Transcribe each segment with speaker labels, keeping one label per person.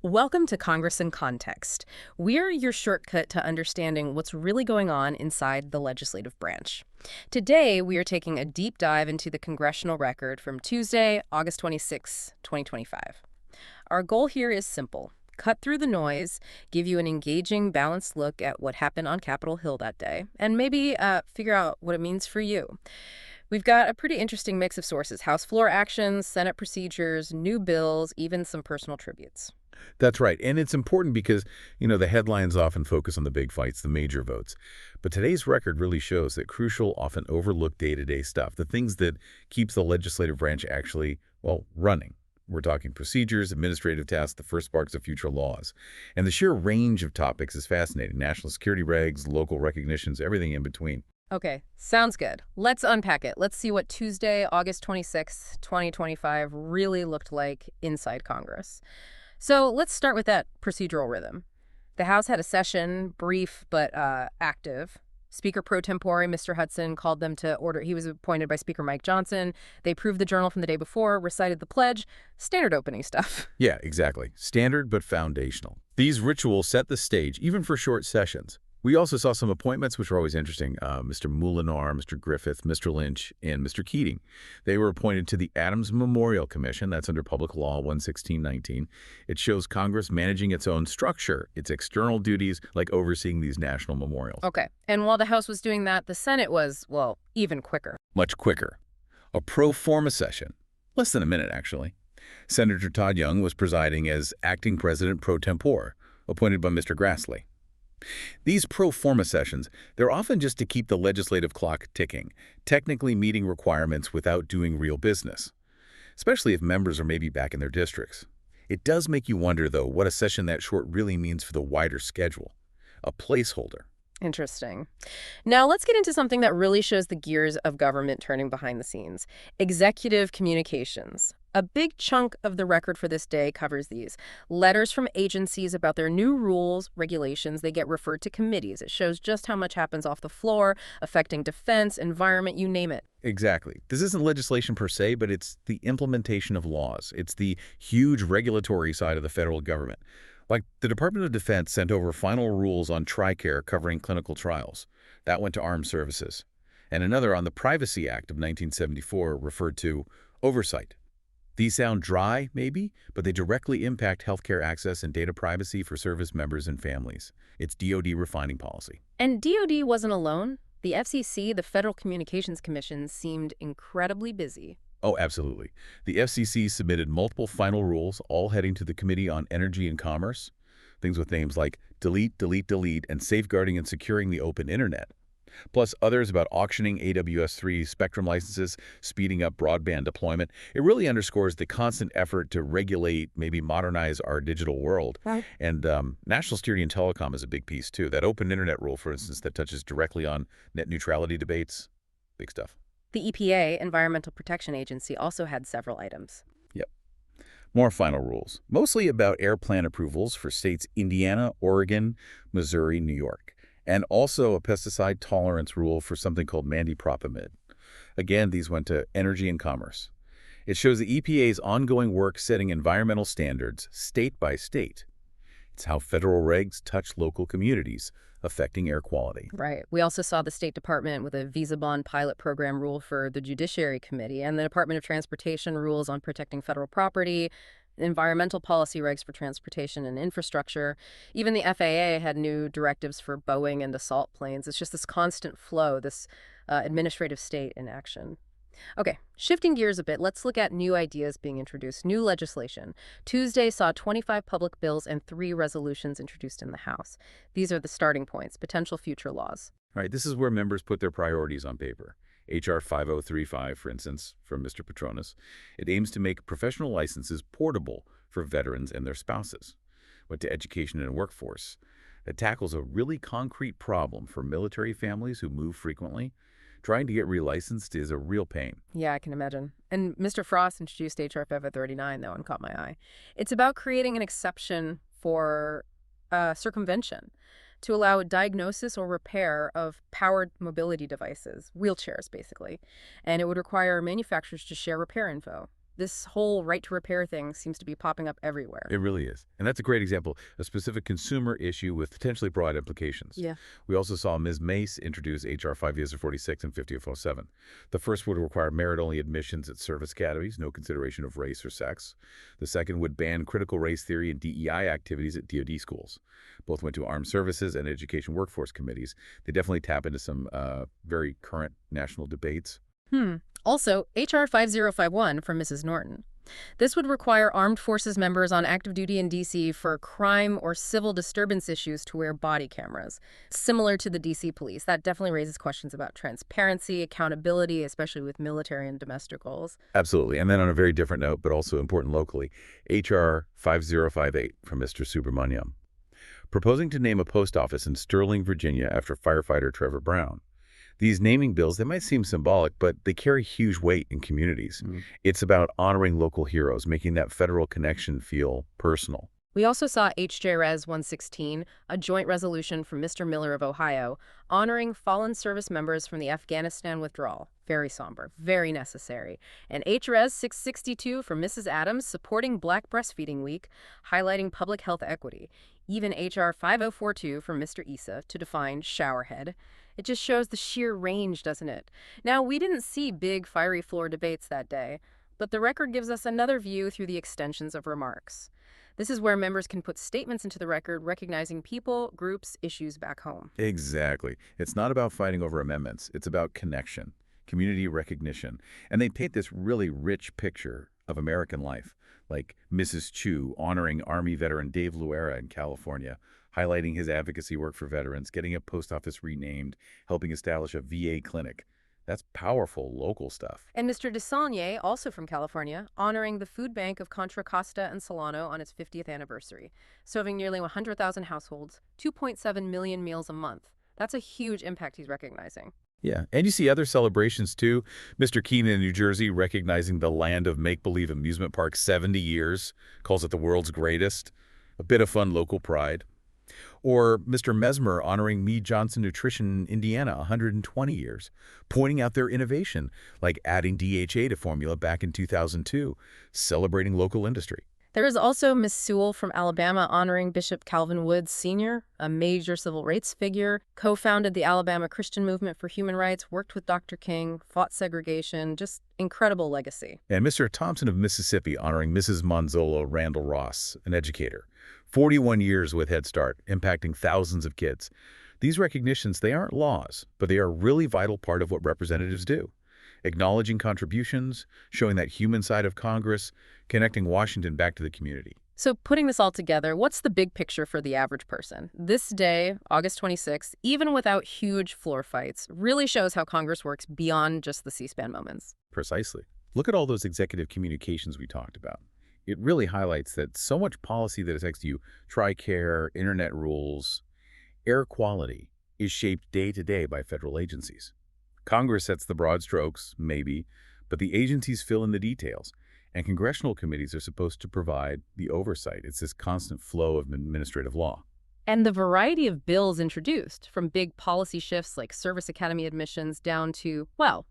Speaker 1: Welcome to Congress in Context. We're your shortcut to understanding what's really going on inside the legislative branch. Today, we are taking a deep dive into the Congressional Record from Tuesday, August 26, 2025. Our goal here is simple. Cut through the noise, give you an engaging, balanced look at what happened on Capitol Hill that day, and maybe figure out what it means for you. We've got a pretty interesting mix of sources: House floor actions, Senate procedures, new bills, even some personal tributes.
Speaker 2: That's right. And it's important because, the headlines often focus on the big fights, the major votes. But today's record really shows that crucial, often overlooked day-to-day stuff, the things that keeps the legislative branch actually, running. We're talking procedures, administrative tasks, the first sparks of future laws. And the sheer range of topics is fascinating. National security regs, local recognitions, everything in between.
Speaker 1: Okay, sounds good. Let's unpack it. Let's see what Tuesday, August 26, 2025 really looked like inside Congress. So let's start with that procedural rhythm. The House had a session, brief but active. Speaker pro tempore, Mr. Hudson, called them to order. He was appointed by Speaker Mike Johnson. They approved the journal from the day before, recited the pledge. Standard opening stuff.
Speaker 2: Yeah, exactly. Standard but foundational. These rituals set the stage, even for short sessions. We also saw some appointments, which were always interesting. Mr. Moolenaar, Mr. Griffith, Mr. Lynch, and Mr. Keating. They were appointed to the Adams Memorial Commission. That's under Public Law 11619. It shows Congress managing its own structure, its external duties, like overseeing these national memorials.
Speaker 1: Okay. And while the House was doing that, the Senate was, even quicker.
Speaker 2: Much quicker. A pro forma session. Less than a minute, actually. Senator Todd Young was presiding as acting president pro tempore, appointed by Mr. Grassley. These pro forma sessions, they're often just to keep the legislative clock ticking, technically meeting requirements without doing real business, especially if members are maybe back in their districts. It does make you wonder, though, what a session that short really means for the wider schedule. A placeholder.
Speaker 1: Interesting. Now let's get into something that really shows the gears of government turning behind the scenes. Executive communications. A big chunk of the record for this day covers these. Letters from agencies about their new rules, regulations, they get referred to committees. It shows just how much happens off the floor, affecting defense, environment, you name it.
Speaker 2: Exactly. This isn't legislation per se, but it's the implementation of laws. It's the huge regulatory side of the federal government. Like the Department of Defense sent over final rules on TRICARE covering clinical trials. That went to Armed Services. And another on the Privacy Act of 1974 referred to oversight. These sound dry, maybe, but they directly impact healthcare access and data privacy for service members and families. It's DoD refining policy.
Speaker 1: And DoD wasn't alone. The FCC, the Federal Communications Commission, seemed incredibly busy.
Speaker 2: Oh, absolutely. The FCC submitted multiple final rules, all heading to the Committee on Energy and Commerce. Things with names like delete, delete, delete, and safeguarding and securing the open internet. Plus others about auctioning AWS-3 spectrum licenses, speeding up broadband deployment. It really underscores the constant effort to regulate, maybe modernize our digital world. Right. And national security and telecom is a big piece, too. That open internet rule, for instance, that touches directly on net neutrality debates. Big stuff.
Speaker 1: The EPA, Environmental Protection Agency, also had several items.
Speaker 2: Yep. More final rules, mostly about air plan approvals for states Indiana, Oregon, Missouri, New York, and also a pesticide tolerance rule for something called mandipropamid. Again, these went to Energy and Commerce. It shows the EPA's ongoing work setting environmental standards state by state. It's how federal regs touch local communities, affecting air quality.
Speaker 1: Right. We also saw the State Department with a visa bond pilot program rule for the Judiciary Committee, and the Department of Transportation rules on protecting federal property, environmental policy regs for transportation and infrastructure. Even the FAA had new directives for Boeing and Assault planes. It's just this constant flow, this administrative state in action. Okay, shifting gears a bit, let's look at new ideas being introduced, new legislation. Tuesday saw 25 public bills and 3 resolutions introduced in the House. These are the starting points, potential future laws.
Speaker 2: All right, this is where members put their priorities on paper. H.R. 5035, for instance, from Mr. Petronas. It aims to make professional licenses portable for veterans and their spouses. Went to Education and Workforce. That tackles a really concrete problem for military families who move frequently. Trying to get relicensed is a real pain.
Speaker 1: Yeah, I can imagine. And Mr. Frost introduced H.R. 5039, though, and caught my eye. It's about creating an exception for circumvention to allow diagnosis or repair of powered mobility devices, wheelchairs, basically. And it would require manufacturers to share repair info. This whole right to repair thing seems to be popping up everywhere.
Speaker 2: It really is. And that's a great example, a specific consumer issue with potentially broad implications.
Speaker 1: Yeah.
Speaker 2: We also saw Ms. Mace introduce H.R. 5046 and 5007. The first would require merit-only admissions at service academies, no consideration of race or sex. The second would ban critical race theory and DEI activities at DoD schools. Both went to Armed Services and Education Workforce Committees. They definitely tap into some very current national debates.
Speaker 1: Also, H.R. 5051 from Mrs. Norton. This would require armed forces members on active duty in D.C. for crime or civil disturbance issues to wear body cameras, similar to the D.C. police. That definitely raises questions about transparency, accountability, especially with military and domestic goals.
Speaker 2: Absolutely. And then on a very different note, but also important locally, H.R. 5058 from Mr. Subramaniam, proposing to name a post office in Sterling, Virginia after firefighter Trevor Brown. These naming bills, they might seem symbolic, but they carry huge weight in communities. It's about honoring local heroes, making that federal connection feel personal.
Speaker 1: We also saw HJ Res 116, a joint resolution from Mr. Miller of Ohio, honoring fallen service members from the Afghanistan withdrawal. Very somber, very necessary. And HRes 662 from Mrs. Adams, supporting Black Breastfeeding Week, highlighting public health equity. Even HR 5042 from Mr. Issa to define showerhead. It just shows the sheer range, doesn't it? Now, we didn't see big, fiery floor debates that day, but the record gives us another view through the extensions of remarks. This is where members can put statements into the record recognizing people, groups, issues back home.
Speaker 2: Exactly. It's not about fighting over amendments. It's about connection, community recognition. And they paint this really rich picture of American life, like Mrs. Chu honoring Army veteran Dave Luera in California, highlighting his advocacy work for veterans, getting a post office renamed, helping establish a VA clinic. That's powerful local stuff.
Speaker 1: And Mr. DeSaulnier, also from California, honoring the food bank of Contra Costa and Solano on its 50th anniversary, serving nearly 100,000 households, 2.7 million meals a month. That's a huge impact he's recognizing.
Speaker 2: Yeah, and you see other celebrations too. Mr. Keating in New Jersey recognizing the land of make-believe amusement park 70 years, calls it the world's greatest. A bit of fun local pride. Or Mr. Mesmer honoring Mead Johnson Nutrition in Indiana 120 years, pointing out their innovation, like adding DHA to formula back in 2002, celebrating local industry.
Speaker 1: There is also Miss Sewell from Alabama honoring Bishop Calvin Woods Sr., a major civil rights figure, co-founded the Alabama Christian Movement for Human Rights, worked with Dr. King, fought segregation, just incredible legacy.
Speaker 2: And Mr. Thompson of Mississippi honoring Mrs. Monzolo Randall Ross, an educator. 41 years with Head Start, impacting thousands of kids. These recognitions, they aren't laws, but they are a really vital part of what representatives do. Acknowledging contributions, showing that human side of Congress, connecting Washington back to the community.
Speaker 1: So putting this all together, what's the big picture for the average person? This day, August 26th, even without huge floor fights, really shows how Congress works beyond just the C-SPAN moments.
Speaker 2: Precisely. Look at all those executive communications we talked about. It really highlights that so much policy that affects you, TRICARE, internet rules, air quality, is shaped day to day by federal agencies. Congress sets the broad strokes, maybe, but the agencies fill in the details, and congressional committees are supposed to provide the oversight. It's this constant flow of administrative law.
Speaker 1: And the variety of bills introduced, from big policy shifts like service academy admissions down to, well,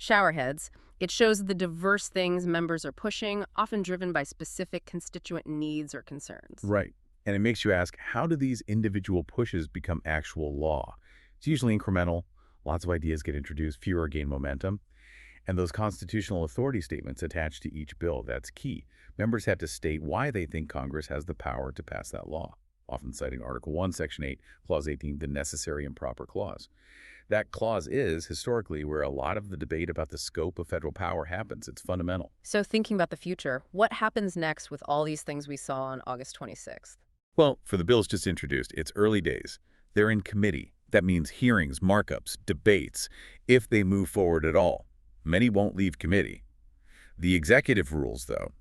Speaker 1: showerheads, it shows the diverse things members are pushing, often driven by specific constituent needs or concerns.
Speaker 2: Right. And it makes you ask, how do these individual pushes become actual law? It's usually incremental. Lots of ideas get introduced, fewer gain momentum. And those constitutional authority statements attached to each bill, that's key. Members have to state why they think Congress has the power to pass that law, often citing Article 1, Section 8, Clause 18, the necessary and proper clause. That clause is, historically, where a lot of the debate about the scope of federal power happens. It's fundamental.
Speaker 1: So thinking about the future, what happens next with all these things we saw on August 26th?
Speaker 2: Well, for the bills just introduced, it's early days. They're in committee. That means hearings, markups, debates, if they move forward at all. Many won't leave committee. The executive rules, though,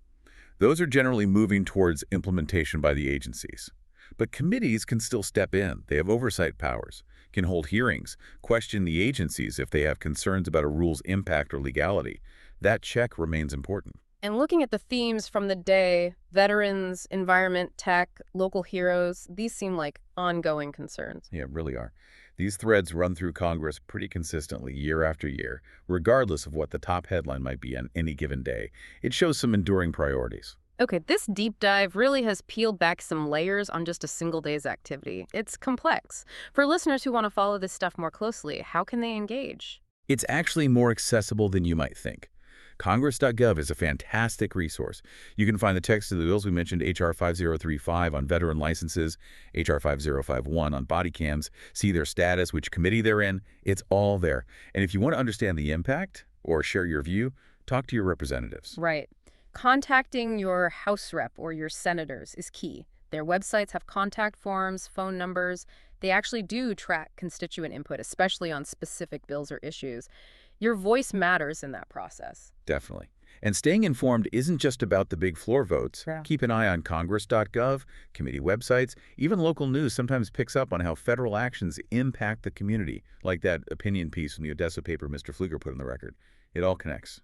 Speaker 2: those are generally moving towards implementation by the agencies. But committees can still step in. They have oversight powers, can hold hearings, question the agencies if they have concerns about a rule's impact or legality. That check remains important.
Speaker 1: And looking at the themes from the day, veterans, environment, tech, local heroes, these seem like ongoing concerns.
Speaker 2: Yeah, really are. These threads run through Congress pretty consistently year after year, regardless of what the top headline might be on any given day. It shows some enduring priorities.
Speaker 1: Okay, this deep dive really has peeled back some layers on just a single day's activity. It's complex. For listeners who want to follow this stuff more closely, how can they engage?
Speaker 2: It's actually more accessible than you might think. Congress.gov is a fantastic resource. You can find the text of the bills we mentioned, H.R. 5035 on veteran licenses, H.R. 5051 on body cams, see their status, which committee they're in. It's all there. And if you want to understand the impact or share your view, talk to your representatives.
Speaker 1: Right. Contacting your House rep or your senators is key. Their websites have contact forms, phone numbers. They actually do track constituent input, especially on specific bills or issues. Your voice matters in that process.
Speaker 2: Definitely. And staying informed isn't just about the big floor votes.
Speaker 1: Yeah.
Speaker 2: Keep an eye on Congress.gov, committee websites. Even local news sometimes picks up on how federal actions impact the community, like that opinion piece from the Odessa paper Mr. Fluger put on the record. It all connects.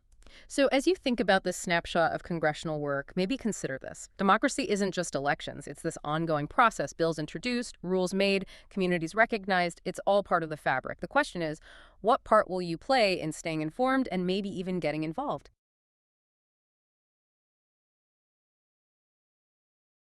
Speaker 1: So as you think about this snapshot of congressional work, maybe consider this. Democracy isn't just elections. It's this ongoing process. Bills introduced, rules made, communities recognized. It's all part of the fabric. The question is, what part will you play in staying informed and maybe even getting involved?